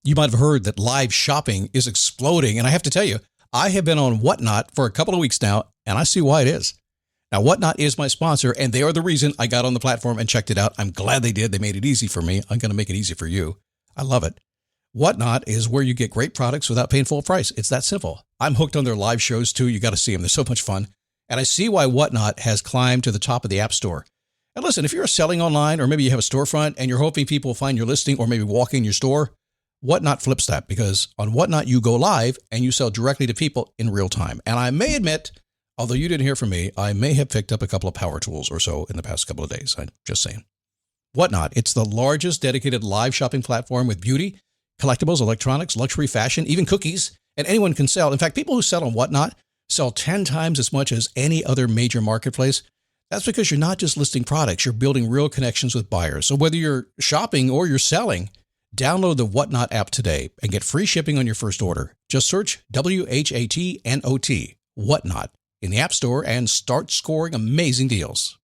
You might have heard that live shopping is exploding. And I have to tell you, I have been on Whatnot for a couple of weeks now, and I see why it is. Now, Whatnot is my sponsor, and they are the reason I got on the platform and checked it out. I'm glad they did. They made it easy for me. I'm going to make it easy for you. I love it. Whatnot is where you get great products without paying full price. It's that simple. I'm hooked on their live shows, too. You got to see them. They're so much fun. And I see why Whatnot has climbed to the top of the App Store. And listen, if you're selling online, or maybe you have a storefront and you're hoping people will find your listing or maybe walk in your store, Whatnot flips that, because on Whatnot, you go live and you sell directly to people in real time. And I may admit, although you didn't hear from me, I may have picked up a couple of power tools or so in the past couple of days. I'm just saying. Whatnot, it's the largest dedicated live shopping platform with beauty, collectibles, electronics, luxury, fashion, even cookies, and anyone can sell. In fact, people who sell on Whatnot sell 10 times as much as any other major marketplace. That's because you're not just listing products, you're building real connections with buyers. So whether you're shopping or you're selling, download the Whatnot app today and get free shipping on your first order. Just search WHATNOT, Whatnot, in the App Store and start scoring amazing deals.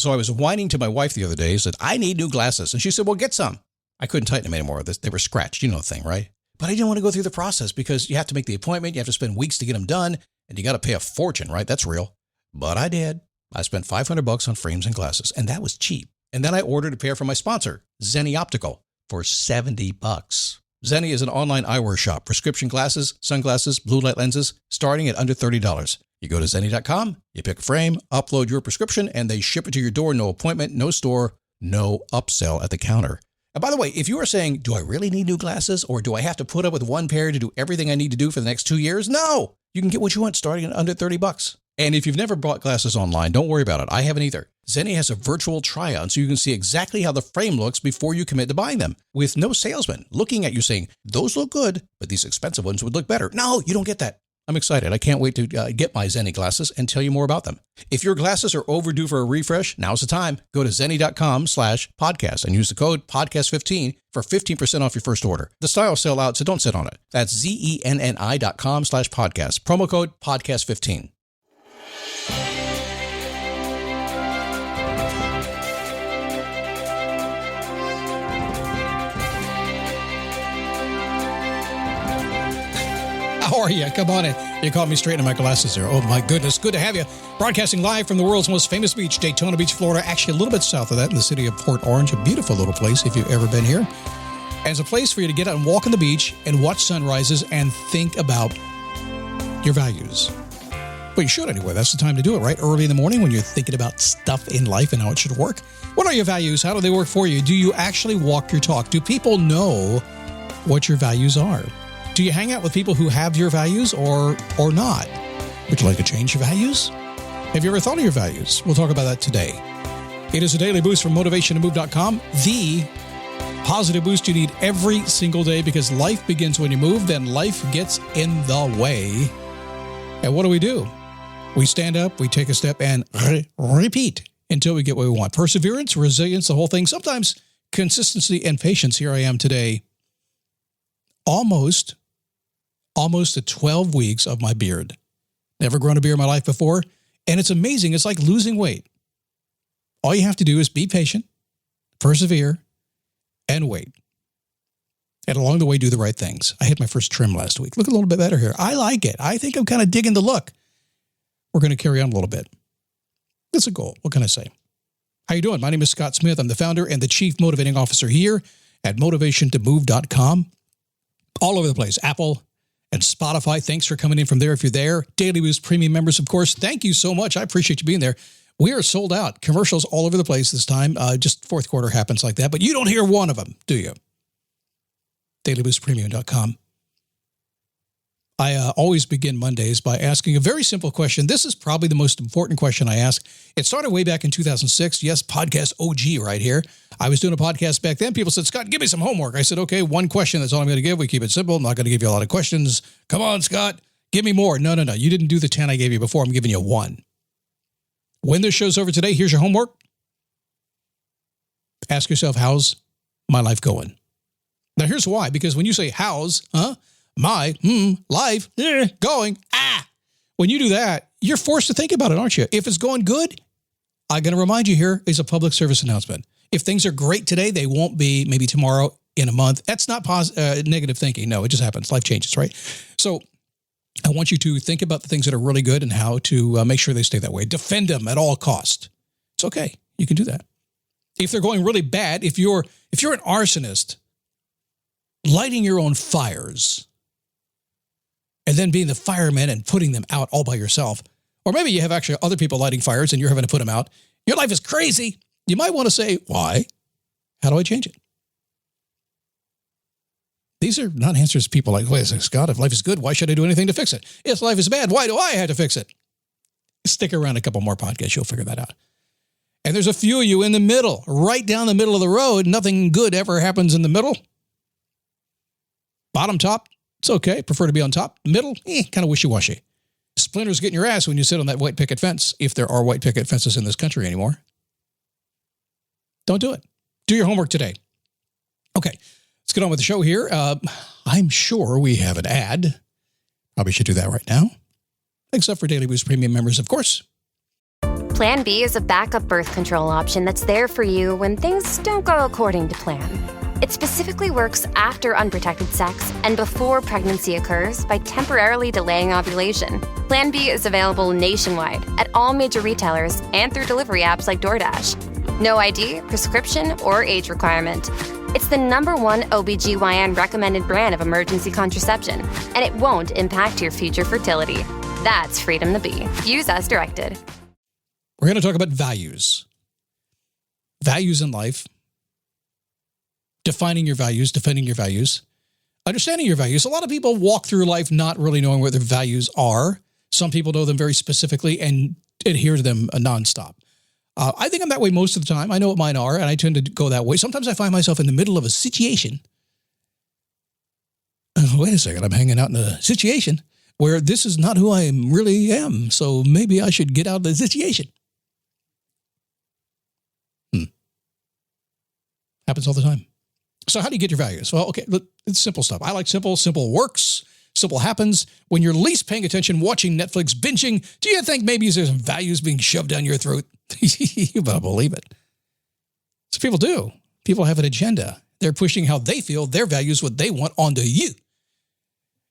So I was whining to my wife the other day, said, I need new glasses. And she said, well, get some. I couldn't tighten them anymore. They were scratched. You know the thing, right? But I didn't want to go through the process because you have to make the appointment. You have to spend weeks to get them done. And you got to pay a fortune, right? That's real. But I did. I spent $500 on frames and glasses, and that was cheap. And then I ordered a pair from my sponsor, Zenni Optical, for $70. Zenni is an online eyewear shop, prescription glasses, sunglasses, blue light lenses, starting at under $30. You go to Zenni.com, you pick a frame, upload your prescription, and they ship it to your door. No appointment, no store, no upsell at the counter. And by the way, if you are saying, do I really need new glasses, or do I have to put up with one pair to do everything I need to do for the next 2 years? No, you can get what you want starting at under $30. And if you've never bought glasses online, don't worry about it. I haven't either. Zenni has a virtual try-on so you can see exactly how the frame looks before you commit to buying them, with no salesman looking at you saying, those look good, but these expensive ones would look better. No, you don't get that. I'm excited. I can't wait to get my Zenni glasses and tell you more about them. If your glasses are overdue for a refresh, now's the time. Go to Zenni.com/podcast and use the code podcast15 for 15% off your first order. The styles sell out, so don't sit on it. That's Zenni.com/podcast. Promo code podcast15. How are you? Come on in. You caught me straight in my glasses there. Oh, my goodness. Good to have you. Broadcasting live from the world's most famous beach, Daytona Beach, Florida. Actually, a little bit south of that in the city of Port Orange. A beautiful little place if you've ever been here. And it's a place for you to get out and walk on the beach and watch sunrises and think about your values. Well, you should anyway. That's the time to do it, right? Early in the morning when you're thinking about stuff in life and how it should work. What are your values? How do they work for you? Do you actually walk your talk? Do people know what your values are? Do you hang out with people who have your values or not? Would you like to change your values? Have you ever thought of your values? We'll talk about that today. It is a daily boost from motivationtomove.com, the positive boost you need every single day, because life begins when you move, then life gets in the way. And what do? We stand up, we take a step, and repeat until we get what we want. Perseverance, resilience, the whole thing. Sometimes consistency and patience. Here I am today, almost to 12 weeks of my beard. Never grown a beard in my life before. And it's amazing. It's like losing weight. All you have to do is be patient, persevere, and wait. And along the way, do the right things. I had my first trim last week. Look a little bit better here. I like it. I think I'm kind of digging the look. We're going to carry on a little bit. It's a goal. What can I say? How you doing? My name is Scott Smith. I'm the founder and the chief motivating officer here at motivationtomove.com. All over the place. Apple and Spotify. Thanks for coming in from there if you're there. Daily Boost Premium members, of course. Thank you so much. I appreciate you being there. We are sold out. Commercials all over the place this time. Just fourth quarter happens like that. But you don't hear one of them, do you? DailyBoostPremium.com. I always begin Mondays by asking a very simple question. This is probably the most important question I ask. It started way back in 2006. Yes, podcast OG right here. I was doing a podcast back then. People said, Scott, give me some homework. I said, okay, one question. That's all I'm going to give. We keep it simple. I'm not going to give you a lot of questions. Come on, Scott, give me more. No. You didn't do the 10 I gave you before. I'm giving you one. When this show's over today, here's your homework. Ask yourself, how's my life going? Now, here's why. Because when you say, how's, my life going, when you do that, you're forced to think about it, aren't you? If it's going good, I'm going to remind you here is a public service announcement. If things are great today, they won't be maybe tomorrow in a month. That's not negative thinking. No, it just happens. Life changes, right? So I want you to think about the things that are really good and how to make sure they stay that way. Defend them at all costs. It's okay. You can do that. If they're going really bad, if you're an arsonist, lighting your own fires and then being the fireman and putting them out all by yourself, or maybe you have actually other people lighting fires and you're having to put them out, your life is crazy. You might want to say, why? How do I change it? These are not answers people like, wait a second, Scott, if life is good, why should I do anything to fix it? If life is bad, why do I have to fix it? Stick around a couple more podcasts, you'll figure that out. And there's a few of you in the middle, right down the middle of the road. Nothing good ever happens in the middle. Bottom, top, it's okay. Prefer to be on top. Middle, kind of wishy-washy. Splinters get in your ass when you sit on that white picket fence, if there are white picket fences in this country anymore. Don't do it. Do your homework today. Okay, let's get on with the show here. I'm sure we have an ad. Probably should do that right now. Except for Daily Boost Premium members, of course. Plan B is a backup birth control option that's there for you when things don't go according to plan. It specifically works after unprotected sex and before pregnancy occurs by temporarily delaying ovulation. Plan B is available nationwide at all major retailers and through delivery apps like DoorDash. No ID, prescription, or age requirement. It's the #1 OBGYN recommended brand of emergency contraception, and it won't impact your future fertility. That's freedom to be. Use as directed. We're going to talk about values. Values in life. Defining your values, defending your values, understanding your values. A lot of people walk through life not really knowing what their values are. Some people know them very specifically and adhere to them nonstop. I think I'm that way most of the time. I know what mine are, and I tend to go that way. Sometimes I find myself in the middle of a situation. Wait a second, I'm hanging out in a situation where this is not who I really am, so maybe I should get out of the situation. Happens all the time. So how do you get your values? Well, okay, it's simple stuff. I like simple. Simple works. Simple happens. When you're least paying attention, watching Netflix, binging, do you think maybe there's some values being shoved down your throat? You better believe it. So people do. People have an agenda. They're pushing how they feel, their values, what they want onto you.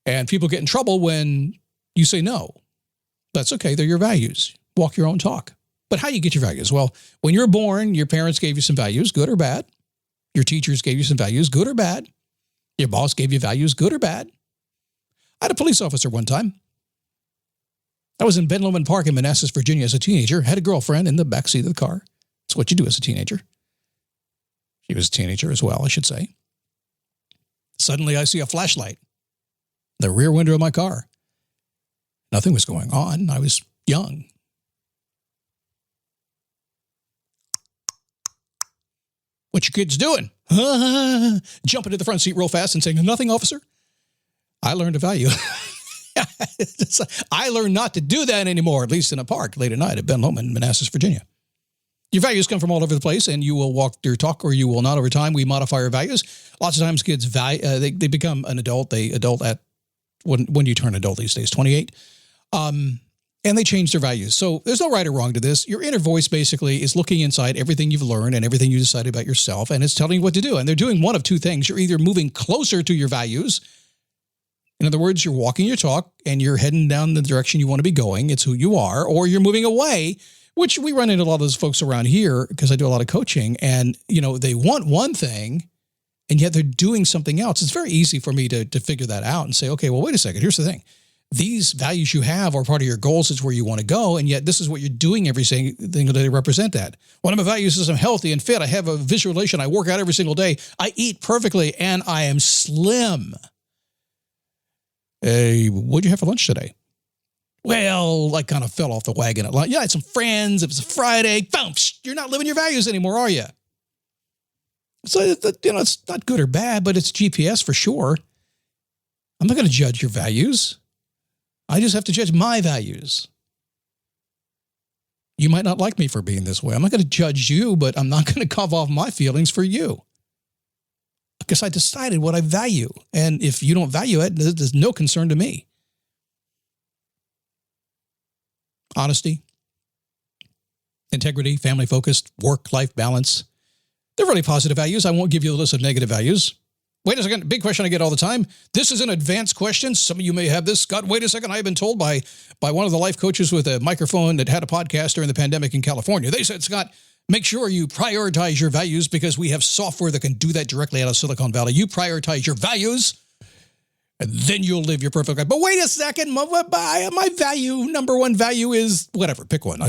And people get in trouble when you say no. That's okay. They're your values. Walk your own talk. But how do you get your values? Well, when you're born, your parents gave you some values, good or bad. Your teachers gave you some values, good or bad. Your boss gave you values, good or bad. I had a police officer one time. I was in Ben Lomond Park in Manassas, Virginia as a teenager, had a girlfriend in the backseat of the car. That's what you do as a teenager. She was a teenager as well, I should say. Suddenly I see a flashlight in the rear window of my car. Nothing was going on. I was young. What you kids doing? Jumping to the front seat real fast and saying, nothing, officer. I learned a value. I learned not to do that anymore, at least in a park late at night at Ben Lomond, Manassas, Virginia. Your values come from all over the place, and you will walk your talk or you will not over time. We modify our values. Lots of times kids, they become an adult. They adult at, when do you turn adult these days? 28. And they change their values. So there's no right or wrong to this. Your inner voice basically is looking inside everything you've learned and everything you decided about yourself, and it's telling you what to do. And they're doing one of two things. You're either moving closer to your values. In other words, you're walking your talk and you're heading down the direction you want to be going. It's who you are. Or you're moving away, which we run into a lot of those folks around here because I do a lot of coaching. And, you know, they want one thing and yet they're doing something else. It's very easy for me to figure that out and say, okay, well, wait a second. Here's the thing. These values you have are part of your goals. It's where you want to go. And yet this is what you're doing every single day to represent that. One of my values is I'm healthy and fit. I have a visualization. I work out every single day. I eat perfectly and I am slim. What'd you have for lunch today? Well, I kind of fell off the wagon at lunch. Yeah, I had some friends. It was a Friday. Boom, you're not living your values anymore, are you? So, you know, it's not good or bad, but it's GPS for sure. I'm not going to judge your values. I just have to judge my values. You might not like me for being this way. I'm not going to judge you, but I'm not going to cough off my feelings for you. Because I decided what I value. And if you don't value it, there's no concern to me. Honesty, integrity, family-focused, work-life balance. They're really positive values. I won't give you a list of negative values. Wait a second. Big question I get all the time. This is an advanced question. Some of you may have this. Scott, wait a second. I've been told by one of the life coaches with a microphone that had a podcast during the pandemic in California. They said, Scott, make sure you prioritize your values because we have software that can do that directly out of Silicon Valley. You prioritize your values, and then you'll live your perfect life. But wait a second. My value, number one value is whatever. Pick one.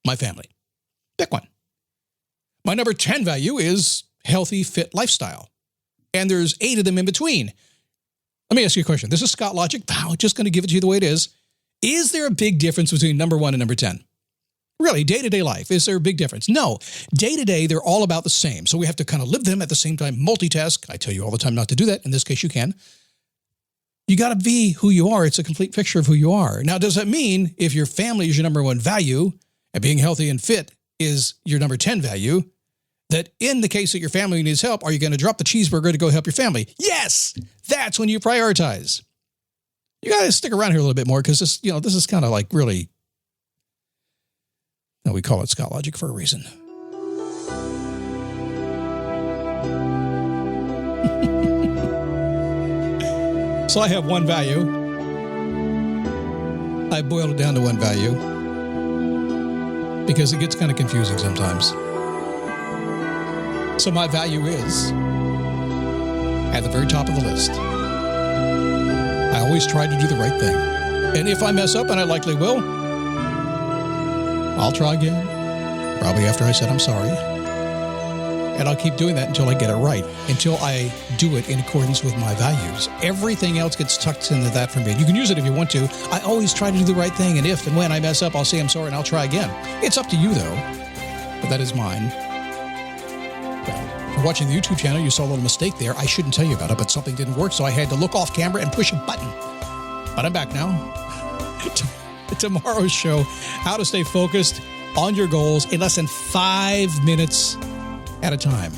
My family. Pick one. My number 10 value is healthy, fit lifestyle. And there's 8 of them in between. Let me ask you a question. This is Scott Logic. Wow, just going to give it to you the way it is. Is there a big difference between number 1 and number 10? Really, day-to-day life, is there a big difference? No. Day-to-day, they're all about the same. So we have to kind of live them at the same time, multitask. I tell you all the time not to do that. In this case, you can. You got to be who you are. It's a complete picture of who you are. Now, does that mean if your family is your number 1 value and being healthy and fit is your number 10 value, that in the case that your family needs help, are you going to drop the cheeseburger to go help your family? Yes, that's when you prioritize. You got to stick around here a little bit more because this is kind of like really, we call it Scott Logic for a reason. So I have one value. I boiled it down to one value because it gets kind of confusing sometimes. So my value is at the very top of the list. I always try to do the right thing. And if I mess up, and I likely will, I'll try again. Probably after I said I'm sorry. And I'll keep doing that until I get it right, until I do it in accordance with my values. Everything else gets tucked into that for me. You can use it if you want to. I always try to do the right thing. And if and when I mess up, I'll say I'm sorry and I'll try again. It's up to you, though. But that is mine. Watching the YouTube channel, you saw a little mistake there. I shouldn't tell you about it, but something didn't work, so I had to look off camera and push a button. But I'm back now. Tomorrow's show, how to stay focused on your goals in less than 5 minutes at a time.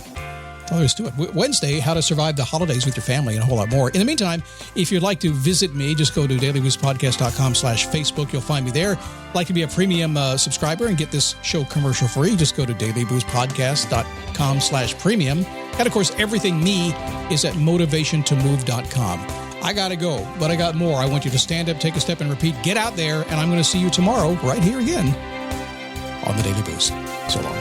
That's all there is to it. Wednesday, how to survive the holidays with your family and a whole lot more. In the meantime, if you'd like to visit me, just go to dailyboostpodcast.com/Facebook. You'll find me there. Like to be a premium subscriber and get this show commercial free, just go to dailyboostpodcast.com/premium. And of course, everything me is at motivationtomove.com. I got to go, but I got more. I want you to stand up, take a step, and repeat. Get out there, and I'm going to see you tomorrow right here again on the Daily Boost. So long.